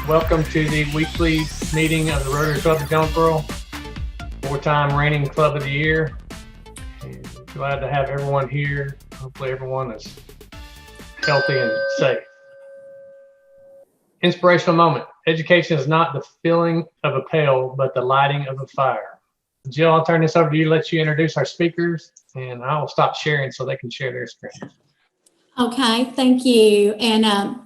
Welcome to the weekly meeting of the Rotary Club of Jonesboro, four-time reigning club of the year. And glad to have everyone here. Hopefully everyone is healthy and safe. Inspirational moment. Education is not the filling of a pail, but the lighting of a fire. Jill, I'll turn this over to you, let you introduce our speakers, and I will stop sharing so they can share their screens. Okay, thank you. And I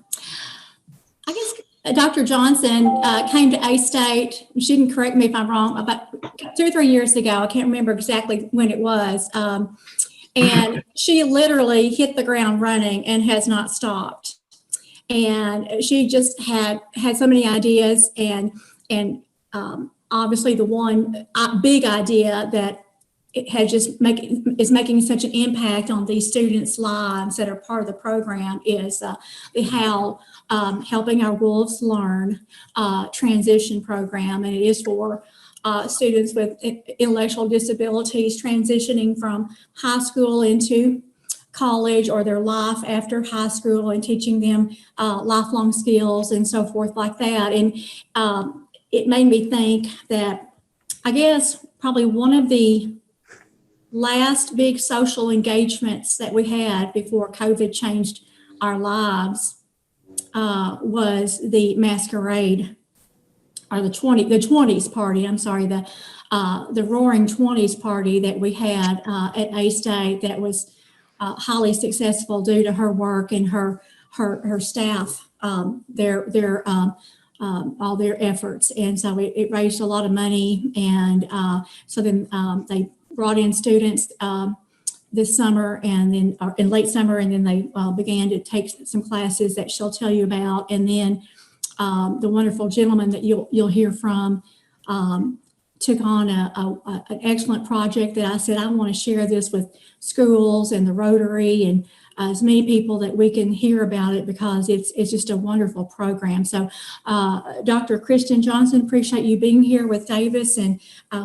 guess Dr. Johnston came to A-State. She can correct me if I'm wrong, about 2 or 3 years ago. I can't remember exactly when it was. And she literally hit the ground running and has not stopped. And she just had so many ideas, and obviously the one big idea that it has just making such an impact on these students' lives that are part of the program is the HOWL, Helping Our Wolves Learn transition program. And it is for students with intellectual disabilities transitioning from high school into college or their life after high school, and teaching them lifelong skills and so forth like that. And it made me think that I guess probably one of the last big social engagements that we had before COVID changed our lives was the masquerade, or the 20s party. I'm sorry, the Roaring 20s party that we had at A-State that was highly successful due to her work and her staff, all their efforts. And so it raised a lot of money. And so then they brought in students this summer, and then in late summer, and then they began to take some classes that she'll tell you about. And then the wonderful gentleman that you'll hear from took on an excellent project that I said, I want to share this with schools and the Rotary and as many people that we can hear about it, because it's just a wonderful program. So Dr. Kristin Johnston, appreciate you being here with Davis, and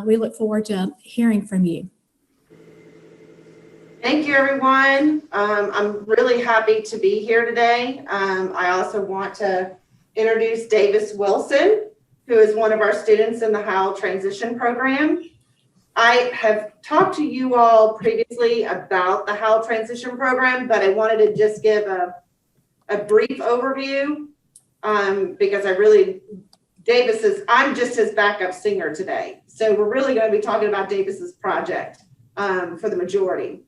we look forward to hearing from you. Thank you, everyone. I'm really happy to be here today. I also want to introduce Davis Wilson, who is one of our students in the HOWL transition program. I have talked to you all previously about the HOWL transition program, but I wanted to just give a brief overview because I'm just his backup singer today. So we're really going to be talking about Davis's project for the majority.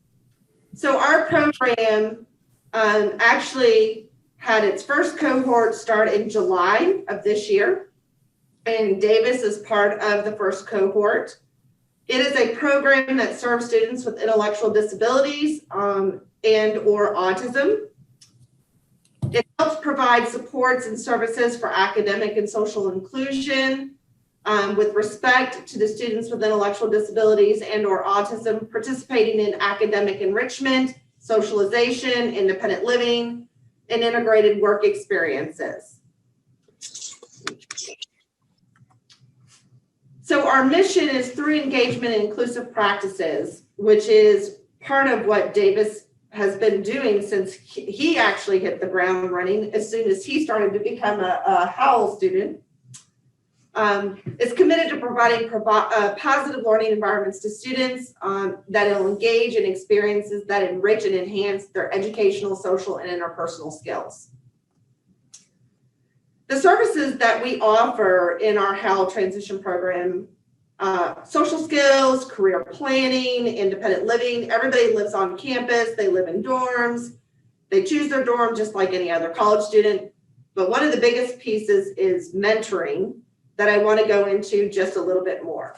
So our program actually had its first cohort start in July of this year, and Davis is part of the first cohort. It is a program that serves students with intellectual disabilities and or autism. It helps provide supports and services for academic and social inclusion with respect to the students with intellectual disabilities and or autism, participating in academic enrichment, socialization, independent living, and integrated work experiences. So our mission is through engagement and inclusive practices, which is part of what Davis has been doing since he actually hit the ground running as soon as he started to become a HOWL student. Is committed to providing positive learning environments to students that will engage in experiences that enrich and enhance their educational, social, and interpersonal skills. The services that we offer in our HOWL transition program, social skills, career planning, independent living. Everybody lives on campus, they live in dorms, they choose their dorm just like any other college student. But one of the biggest pieces is mentoring that I want to go into just a little bit more.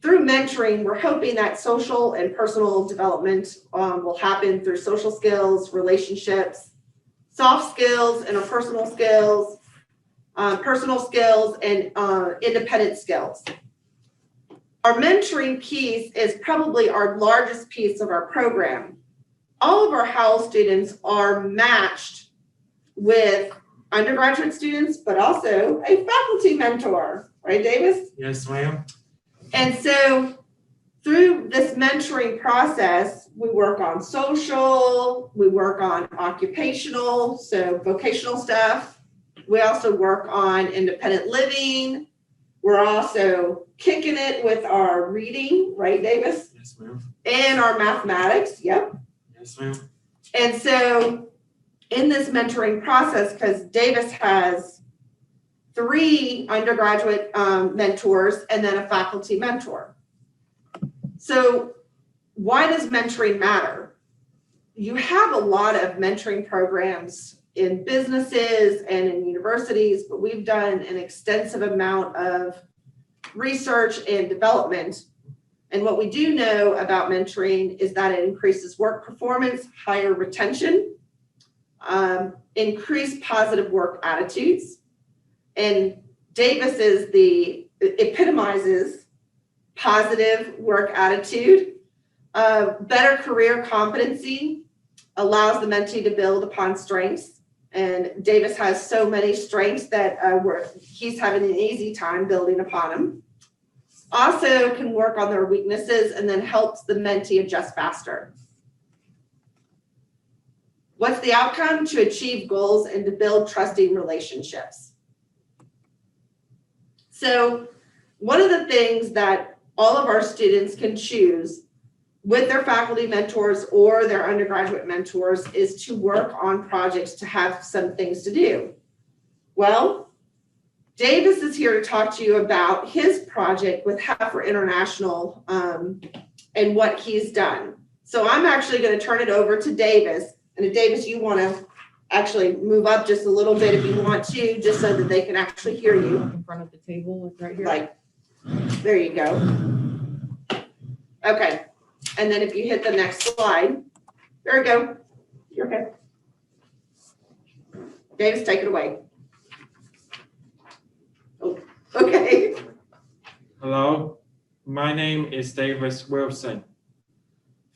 Through mentoring, we're hoping that social and personal development will happen through social skills, relationships, soft skills, interpersonal skills, personal skills, and independent skills. Our mentoring piece is probably our largest piece of our program. All of our HOWL students are matched with undergraduate students, but also a faculty mentor, right, Davis? Yes, ma'am. And so through this mentoring process, we work on social, we work on occupational, so vocational stuff, We also work on independent living. We're also kicking it with our reading, right, Davis? Yes, ma'am. And our mathematics, yep. Yes, ma'am. And so in this mentoring process, because Davis has 3 undergraduate mentors and then a faculty mentor. So why does mentoring matter? You have a lot of mentoring programs in businesses and in universities, but we've done an extensive amount of research and development. And what we do know about mentoring is that it increases work performance, higher retention, increased positive work attitudes. And Davis epitomizes positive work attitude, better career competency, allows the mentee to build upon strengths. And Davis has so many strengths that he's having an easy time building upon them. Also can work on their weaknesses and then helps the mentee adjust faster. What's the outcome? To achieve goals and to build trusting relationships. So one of the things that all of our students can choose with their faculty mentors or their undergraduate mentors is to work on projects to have some things to do. Well, Davis is here to talk to you about his project with HOWL International and what he's done. So I'm actually going to turn it over to Davis. And if Davis, you want to actually move up just a little bit if you want to, just so that they can actually hear you. In front of the table, right here. Like, there you go. Okay. And then if you hit the next slide, there we go. You're okay. Davis, take it away. Oh, okay. Hello, my name is Davis Wilson.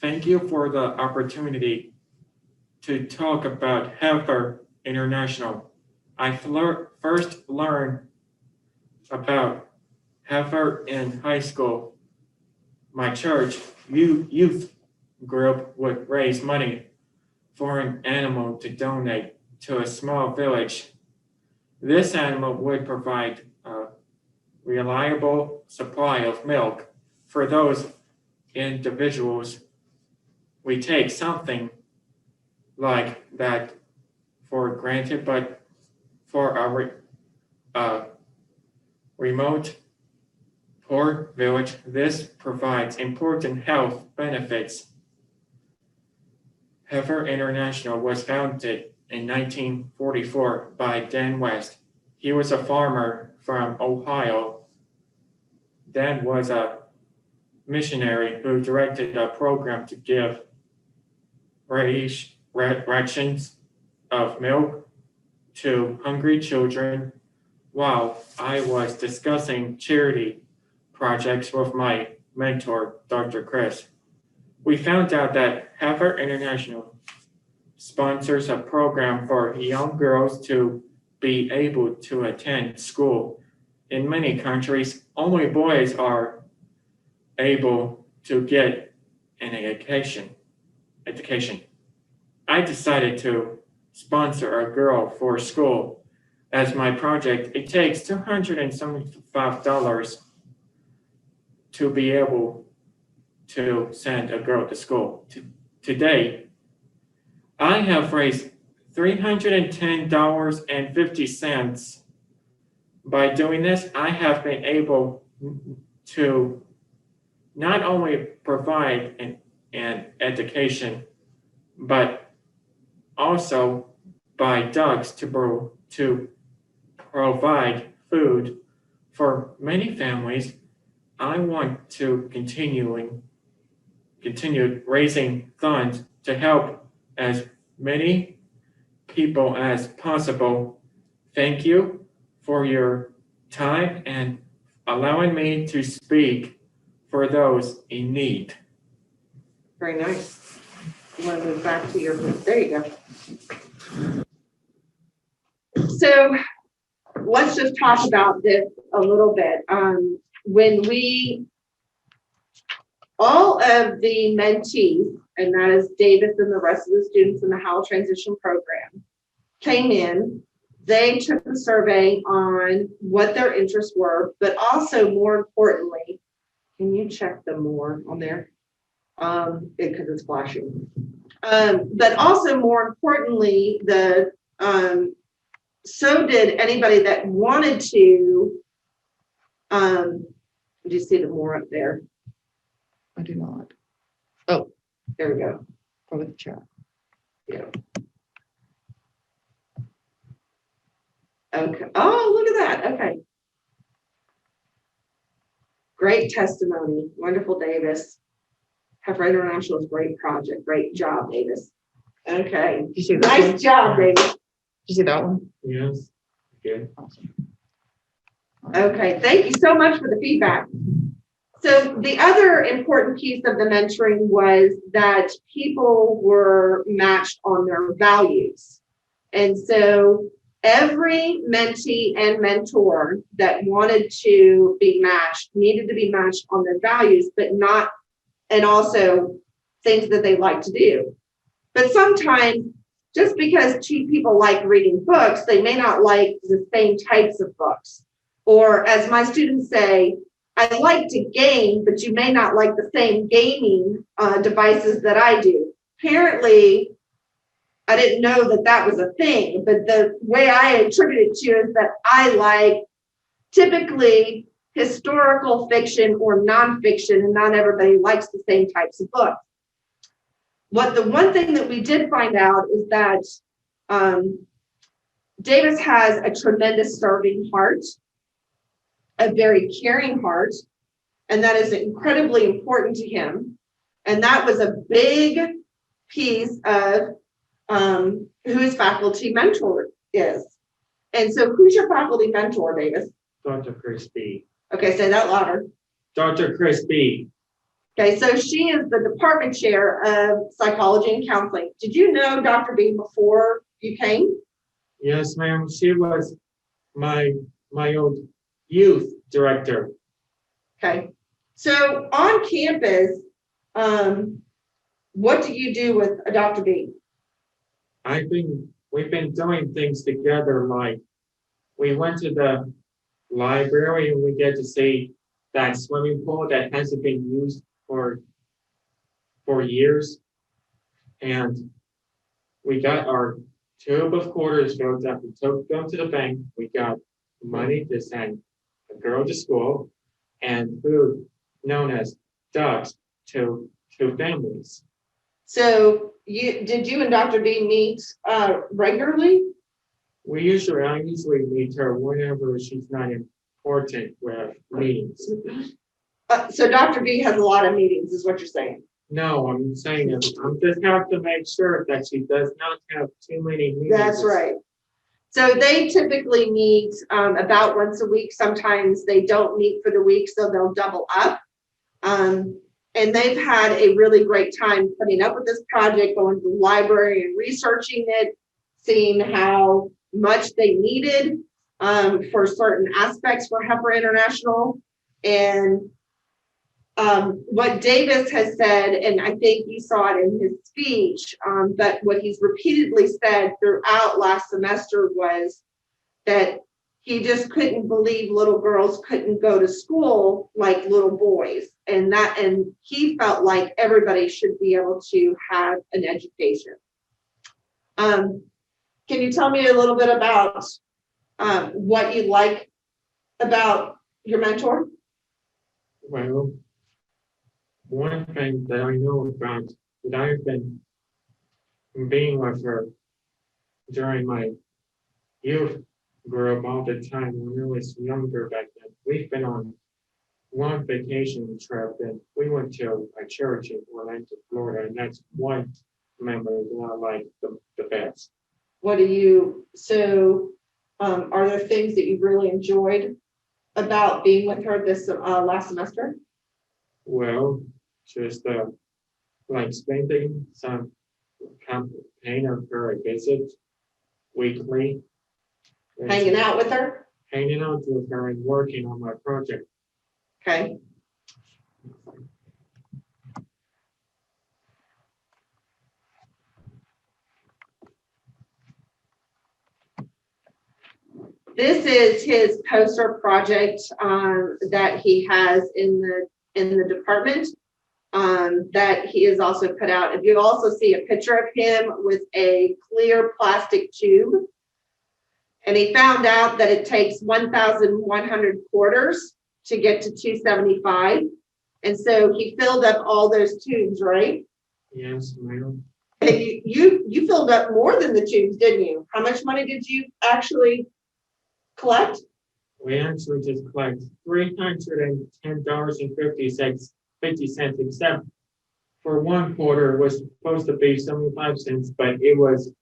Thank you for the opportunity to talk about HOWL International. I first learned about HOWL in high school. My church youth group would raise money for an animal to donate to a small village. This animal would provide a reliable supply of milk for those individuals. We take something like that for granted, but for a remote poor village, this provides important health benefits. HOWL International was founded in 1944 by Dan West. He was a farmer from Ohio. Dan was a missionary who directed a program to give rations of milk to hungry children while I was discussing charity projects with my mentor, Dr. Chris. We found out that HOWL International sponsors a program for young girls to be able to attend school. In many countries, only boys are able to get an education. I decided to sponsor a girl for school. As my project, it takes $275 to be able to send a girl to school. Today, I have raised $310.50. By doing this, I have been able to not only provide an education, but also buy ducks to provide food for many families. I want to continue raising funds to help as many people as possible. Thank you for your time and allowing me to speak for those in need. Very nice. You want to move back to your, there you go. So let's just talk about this a little bit. All of the mentees, and that is Davis and the rest of the students in the HOWL transition program, came in they took a survey on what their interests were, but also more importantly, can you check them more on there? Because it's flashing. But also more importantly, so did anybody that wanted to, do you see the more up there? I do not. Oh, There we go. probably the chat. Yeah. Okay. Oh, look at that. Okay. Great testimony. Wonderful, Davis. HOWL International is a great project. Great job, Davis. Okay. Did you see that one? Nice job, Davis. Did you see that one? Yes. Good. Awesome. Okay. Thank you so much for the feedback. So the other important piece of the mentoring was that people were matched on their values. And so every mentee and mentor that wanted to be matched needed to be matched on their values, but not, and also things that they like to do. But sometimes just because two people like reading books, they may not like the same types of books. Or as my students say, I like to game, but you may not like the same gaming devices that I do. Apparently, I didn't know that that was a thing, but the way I attribute it to is that I like typically historical fiction or nonfiction, and not everybody likes the same types of books. The one thing that we did find out is that Davis has a tremendous serving heart, a very caring heart, and that is incredibly important to him. And that was a big piece of who his faculty mentor is. And so who's your faculty mentor, Davis? Dr. Chris B. Okay, say that louder. Dr. Chris B. Okay, so she is the department chair of psychology and counseling. Did you know Dr. B before you came? Yes, ma'am. She was my old youth director. Okay, so on campus, what do you do with Dr. B? We've been doing things together, like we went to the library and we get to see that swimming pool that hasn't been used for years. And we got our tube of quarters filled up. We took them to the bank. We got money to send a girl to school and food known as ducks to families. So did you and Dr. B meet regularly? I usually meet her whenever she's not important with meetings. So Dr. B has a lot of meetings, is what you're saying. No, I'm saying that I just have to make sure that she does not have too many meetings. That's right. So they typically meet about once a week. Sometimes they don't meet for the week, so they'll double up. And they've had a really great time putting up with this project, going to the library and researching it, seeing how much they needed for certain aspects for HOWL International. And what Davis has said, and I think you saw it in his speech, but what he's repeatedly said throughout last semester was that he just couldn't believe little girls couldn't go to school like little boys. And he felt like everybody should be able to have an education. Can you tell me a little bit about what you like about your mentor? Well, one thing that I know about that I've been being with her during my youth group all the time when I was younger back then. We've been on one vacation trip and we went to a church in Orlando, Florida, and that's one memory that I like the best. Are there things that you really enjoyed about being with her this last semester? Well, just like spending some campaign of her a visit weekly. Hanging out with her? Hanging out with her and working on my project. Okay. This is his poster project that he has in the department that he has also put out. If you also see a picture of him with a clear plastic tube, and he found out that it takes 1,100 quarters to get to 275, and so he filled up all those tubes, right? Yes, ma'am. And you filled up more than the tubes, didn't you? How much money did you actually collect? We actually just collect $310.50, except for 1 quarter was supposed to be 75 cents, but it was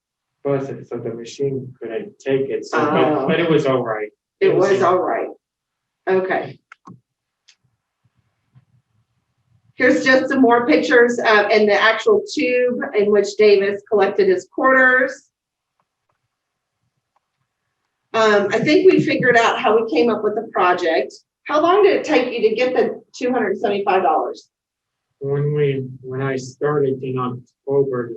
busted, so the machine couldn't take it. So, but it was all right. It was all right. Okay. Here's just some more pictures and the actual tube in which Davis collected his quarters. I think we figured out how we came up with the project. How long did it take you to get the $275? When I started in October,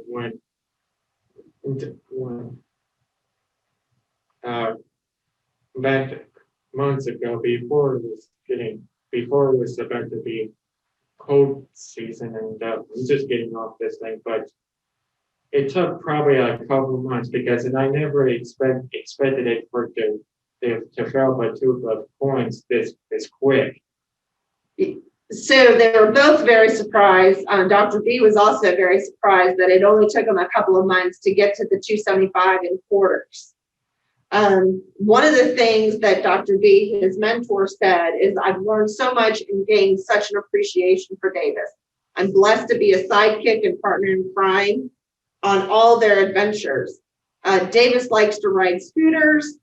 back months ago, before it was about to be cold season, and I'm just getting off this thing, but it took probably a couple of months because I never expected it to fill up a tube of coins this quick. So they were both very surprised. Dr. B was also very surprised that it only took him a couple of months to get to the 275 in quarters. One of the things that Dr. B, his mentor, said is, I've learned so much and gained such an appreciation for Davis. I'm blessed to be a sidekick and partner in crime on all their adventures. Davis likes to ride scooters,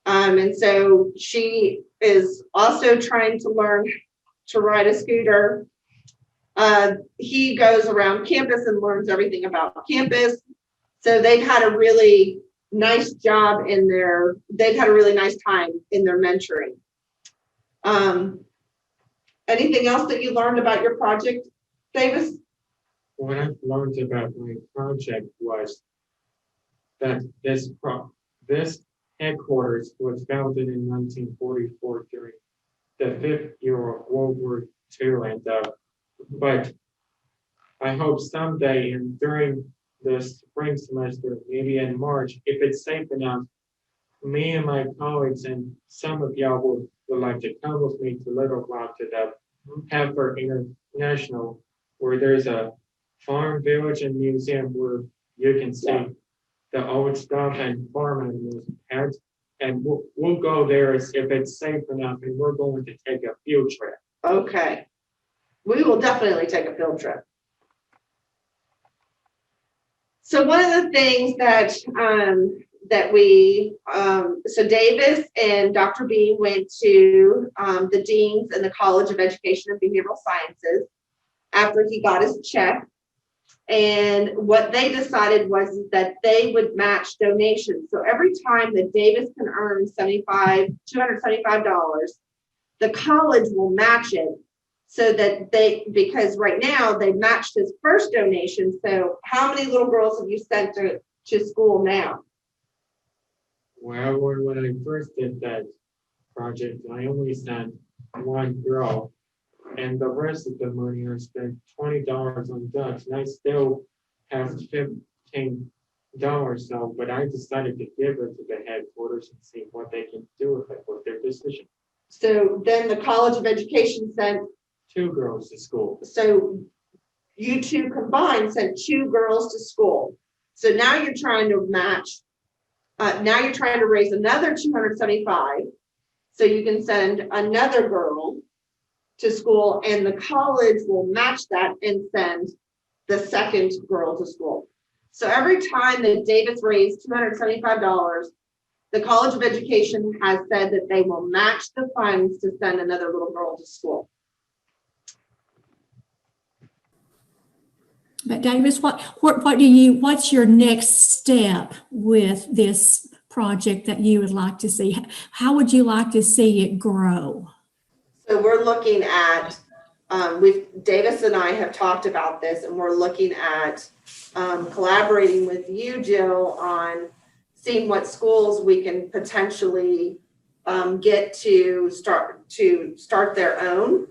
and so she is also trying to learn to ride a scooter. He goes around campus and learns everything about campus. So they've had a really nice job they've had a really nice time in their mentoring. Anything else that you learned about your project, Davis? What I learned about my project was that this headquarters was founded in 1944 during the 5th year of World War II, but I hope someday and during the spring semester, maybe in March, if it's safe enough, me and my colleagues and some of y'all would like to come with me to Little Rock to the Heifer International, where there's a farm, village, and museum where you can see the old stuff and farm animals, pets, and we'll go there if it's safe enough, and we're going to take a field trip. Okay. We will definitely take a field trip. So one of the things that so Davis and Dr. B went to the deans in the College of Education and Behavioral Sciences after he got his check. And what they decided was that they would match donations. So every time that Davis can earn $275, the college will match it. So that because right now they matched his first donation. So how many little girls have you sent to school now? Well, when I first did that project, I only sent one girl, and the rest of the money I spent $20 on ducks, and I still have $15. So, but I decided to give it to the headquarters and see what they can do with it, with their decision. So then the College of Education sent 2 girls to school. So you two combined sent 2 girls to school. So now you're trying to match. Now you're trying to raise another $275, so you can send another girl to school, and the college will match that and send the second girl to school. So every time that Davis raised $275, the College of Education has said that they will match the funds to send another little girl to school. But Davis, what's your next step with this project that you would like to see? How would you like to see it grow? So we're looking at, Davis and I have talked about this, and we're looking at collaborating with you, Jill, on seeing what schools we can potentially get to start their own.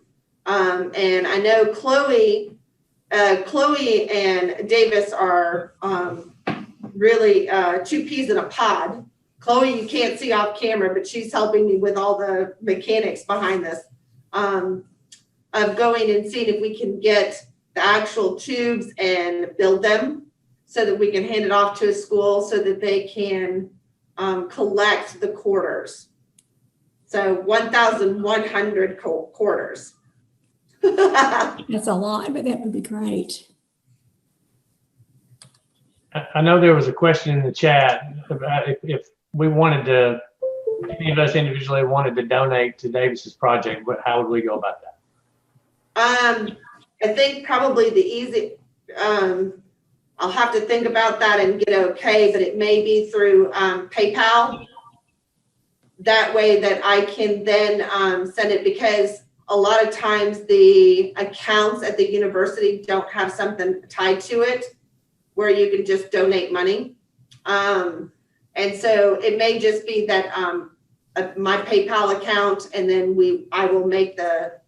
And I know Chloe and Davis are really two peas in a pod. Chloe, you can't see off camera, but she's helping me with all the mechanics behind this, of going and seeing if we can get the actual tubes and build them so that we can hand it off to a school so that they can collect the quarters. So 1,100 quarters. That's a lot, but that would be great. I know there was a question in the chat about if we wanted to, if any of us individually wanted to donate to Davis's project, how would we go about that? I think probably the easy, I'll have to think about that and get okay, but it may be through PayPal. That way that I can then send it, because a lot of times the accounts at the university don't have something tied to it where you can just donate money. And so it may just be that my PayPal account, and then I will make the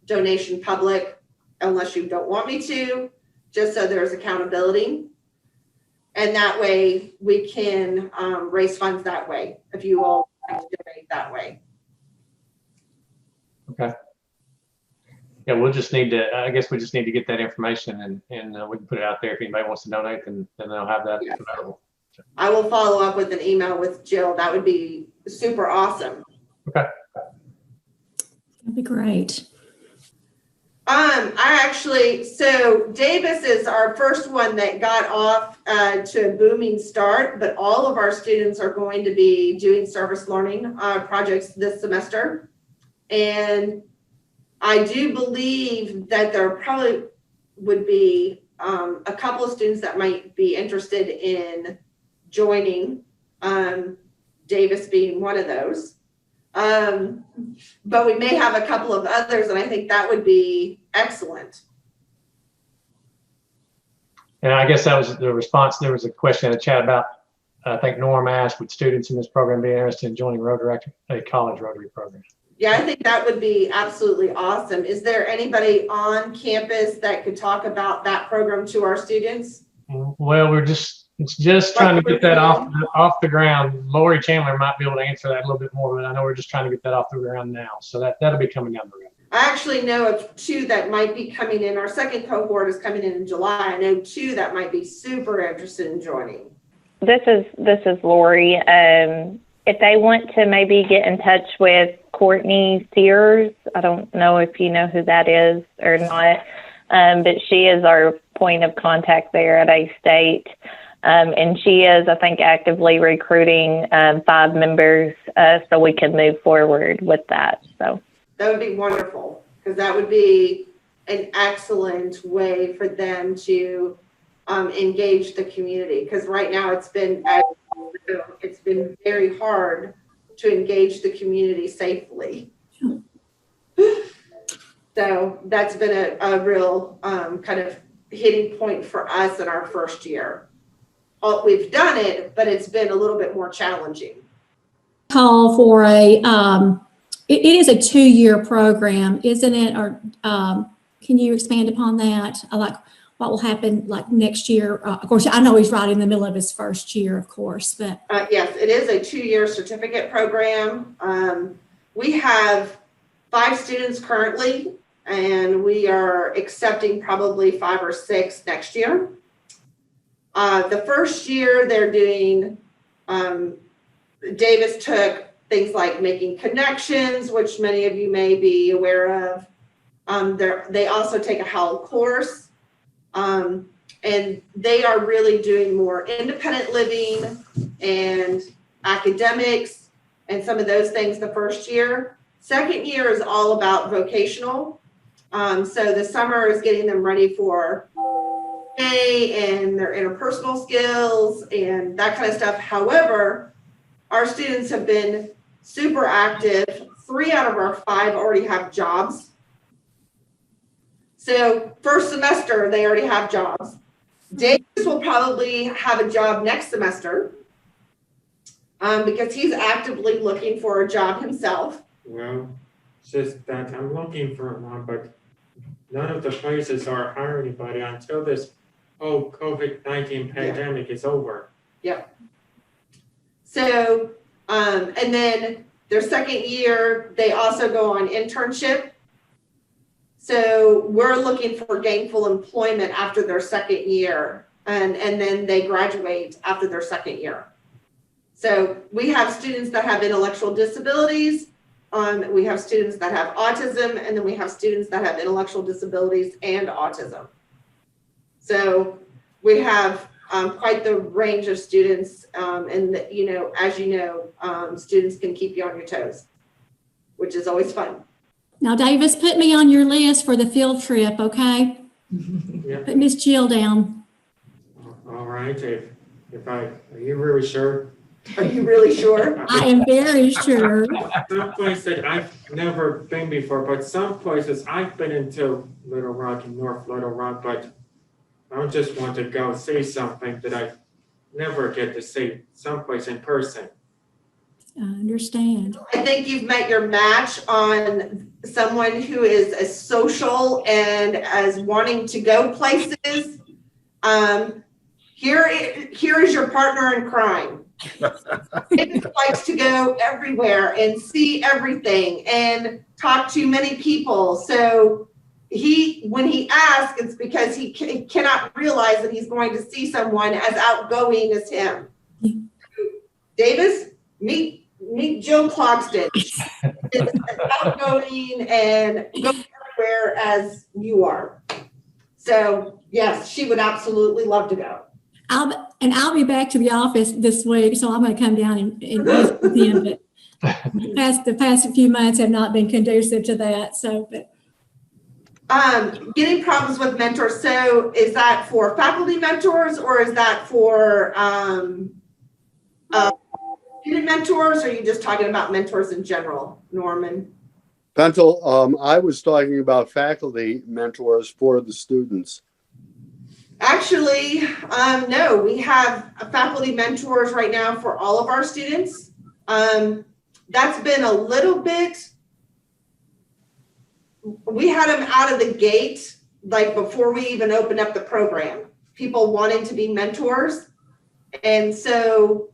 donation public unless you don't want me to, just so there's accountability. And that way we can raise funds that way, if you all like to donate that way. Okay. Yeah, we'll just need to, I guess we just need to get that information and we can put it out there. If anybody wants to donate, then they'll have that available. I will follow up with an email with Jill. That would be super awesome. Okay. That'd be great. So Davis is our first one that got off to a booming start, but all of our students are going to be doing service learning projects this semester. And I do believe that there probably would be a couple of students that might be interested in joining, Davis being one of those. But we may have a couple of others, and I think that would be excellent. And I guess that was the response. There was a question in the chat about, I think Norm asked, would students in this program be interested in joining a college Rotary program? Yeah, I think that would be absolutely awesome. Is there anybody on campus that could talk about that program to our students? Well, it's just trying to get that off the ground. Lori Chandler might be able to answer that a little bit more, but I know we're just trying to get that off the ground now. So that'll be coming down the road. I actually know of two that might be coming in. Our second cohort is coming in July. I know two that might be super interested in joining. This is Lori. If they want to maybe get in touch with Courtney Sears, I don't know if you know who that is or not, but she is our point of contact there at A-State. And she is, I think, actively recruiting 5 members so we can move forward with that. So that would be wonderful, because that would be an excellent way for them to engage the community. Because right now it's been very hard to engage the community safely. So that's been a real kind of hitting point for us in our first year. We've done it, but it's been a little bit more challenging. Call for it is a 2-year program, isn't it? Or can you expand upon that? Like what will happen like next year? Of course, I know he's right in the middle of his first year, of course, but. Yes, it is a 2-year certificate program. We have 5 students currently, and we are accepting probably 5 or 6 next year. The first year they're doing, Davis took things like making connections, which many of you may be aware of. They also take a HOWL course, and they are really doing more independent living and academics and some of those things the first year. Second year is all about vocational. So the summer is getting them ready for and their interpersonal skills and that kind of stuff. However, our students have been super active. 3 out of our 5 already have jobs. So first semester, they already have jobs. Davis will probably have a job next semester. because he's actively looking for a job himself. Well, it's just that I'm looking for one, but none of the places are hiring anybody until this whole COVID-19 pandemic is over. So, and then their second year, they also go on internship. So we're looking for gainful employment after their second year, and then they graduate after their second year. So we have students that have intellectual disabilities, we have students that have autism, and then we have students that have intellectual disabilities and autism. So we have quite the range of students, and as you know, students can keep you on your toes, which is always fun. Now, Davis, put me on your list for the field trip, okay? Yeah. Put Miss Jill down. All right, are you really sure? Are you really sure? I am very sure. Some place that I've never been before, but some places I've been into Little Rock and North Little Rock, but I just want to go see something that I never get to see someplace in person. I understand. I think you've met your match on someone who is as social and as wanting to go places. Here is your partner in crime. He likes to go everywhere and see everything and talk to many people. So when he asks, it's because he cannot realize that he's going to see someone as outgoing as him. Davis, meet Jill Clogston. It's as outgoing and go everywhere as you are. So yes, she would absolutely love to go. I'll be back to the office this week, so I'm going to come down and visit with him. But the past few months have not been conducive to that. So, but getting problems with mentors. So is that for faculty mentors, or is that for student mentors, or are you just talking about mentors in general, Norman? Pentel, I was talking about faculty mentors for the students. Actually, no, we have faculty mentors right now for all of our students. That's been a little bit, we had them out of the gate, like before we even opened up the program, people wanting to be mentors. And so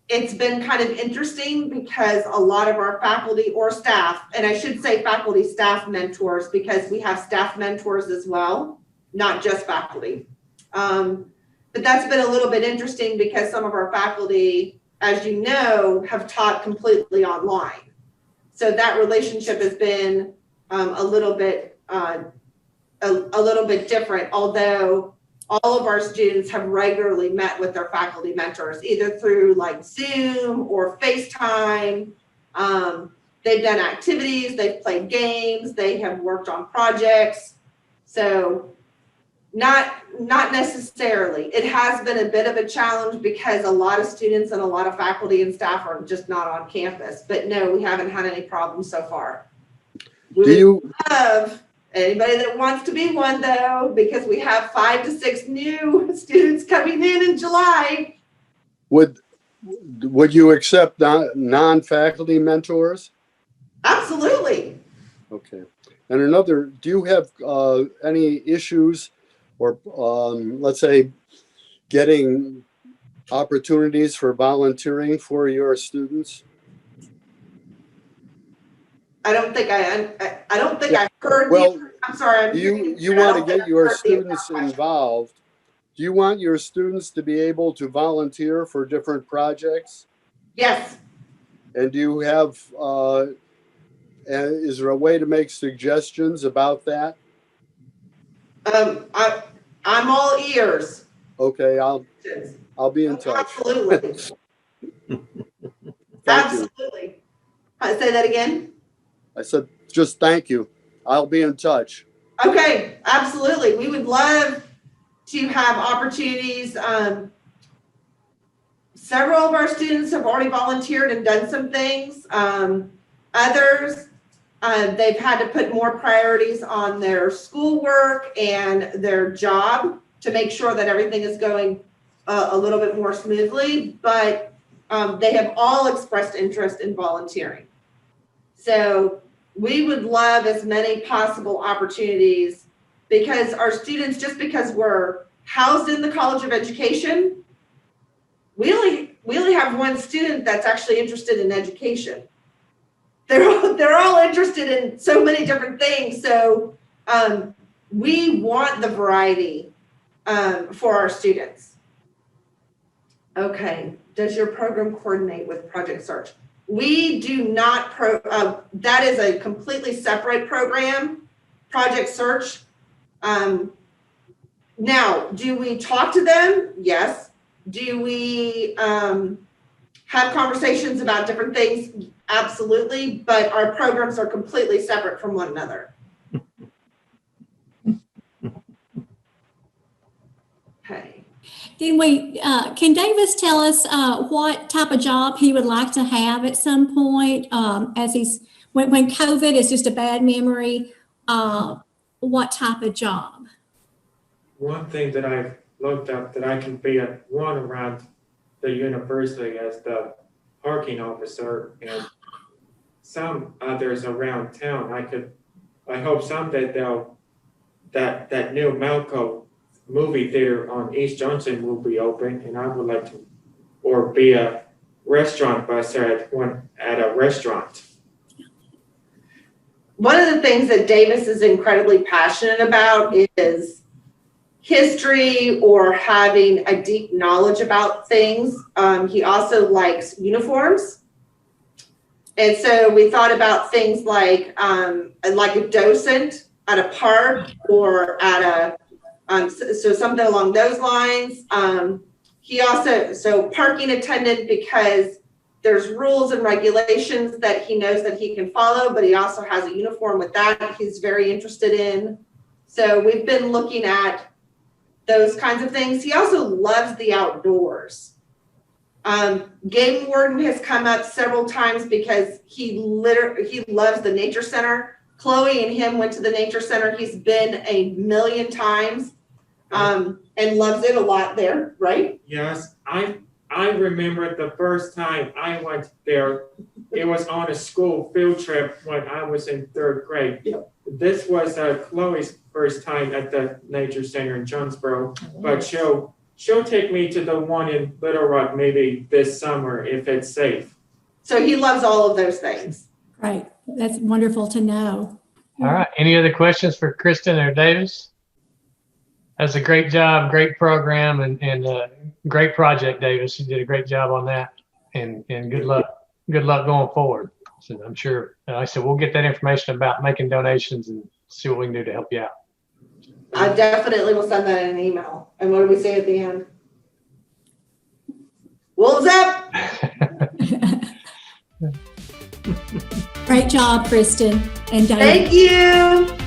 it's been kind of interesting because a lot of our faculty or staff, and I should say faculty staff mentors, because we have staff mentors as well, not just faculty. But that's been a little bit interesting because some of our faculty, as you know, have taught completely online. So that relationship has been a little bit different, although all of our students have regularly met with their faculty mentors, either through like Zoom or FaceTime. They've done activities, they've played games, they have worked on projects. So not necessarily. It has been a bit of a challenge because a lot of students and a lot of faculty and staff are just not on campus. But no, we haven't had any problems so far. We would love anybody that wants to be one, though, because we have 5 to 6 new students coming in July. Would you accept non-faculty mentors? Absolutely. Okay. And another, do you have any issues or let's say getting opportunities for volunteering for your students? I don't think I heard. Well, I'm sorry. You want to get your students involved. Do you want your students to be able to volunteer for different projects? Yes. And do you have, is there a way to make suggestions about that? I'm all ears. Okay, I'll be in touch. Absolutely. Absolutely. Say that again. I said, just thank you. I'll be in touch. Okay, absolutely. We would love to have opportunities. Several of our students have already volunteered and done some things. Others, they've had to put more priorities on their schoolwork and their job to make sure that everything is going a little bit more smoothly. But they have all expressed interest in volunteering. So we would love as many possible opportunities, because our students, just because we're housed in the College of Education, we only have one student that's actually interested in education. They're all interested in so many different things. So we want the variety for our students. Okay, does your program coordinate with Project Search? We do not, that is a completely separate program, Project Search. Now, do we talk to them? Yes. Do we have conversations about different things? Absolutely, but our programs are completely separate from one another. Okay. Can Davis tell us what type of job he would like to have at some point, when COVID is just a bad memory, what type of job? One thing that I've looked up that I can be at one around the university as the parking officer, and some others around town. I hope someday that new Malco movie theater on East Johnson will be open, and I would like to, or be a restaurant busser at a restaurant. One of the things that Davis is incredibly passionate about is history, or having a deep knowledge about things. He also likes uniforms. And so we thought about things like a docent at a park, or at so something along those lines. He also, so parking attendant, because there's rules and regulations that he knows that he can follow, but he also has a uniform with that he's very interested in. So we've been looking at those kinds of things. He also loves the outdoors. Game warden has come up several times because he loves the nature center. Chloe and him went to the nature center. He's been a million times, and loves it a lot there, right? Yes, I remember the first time I went there, it was on a school field trip when I was in 3rd grade. Yep. This was Chloe's first time at the nature center in Jonesboro, but she'll take me to the one in Little Rock maybe this summer if it's safe. So he loves all of those things. Right, that's wonderful to know. All right. Any other questions for Kristin or Davis? That's a great job, great program, and great project, Davis. You did a great job on that, and good luck. Good luck going forward. So I'm sure, like I said, we'll get that information about making donations and see what we can do to help you out. I definitely will send that in an email. And what do we say at the end? Wolves up! Great job, Kristin and David. Thank you.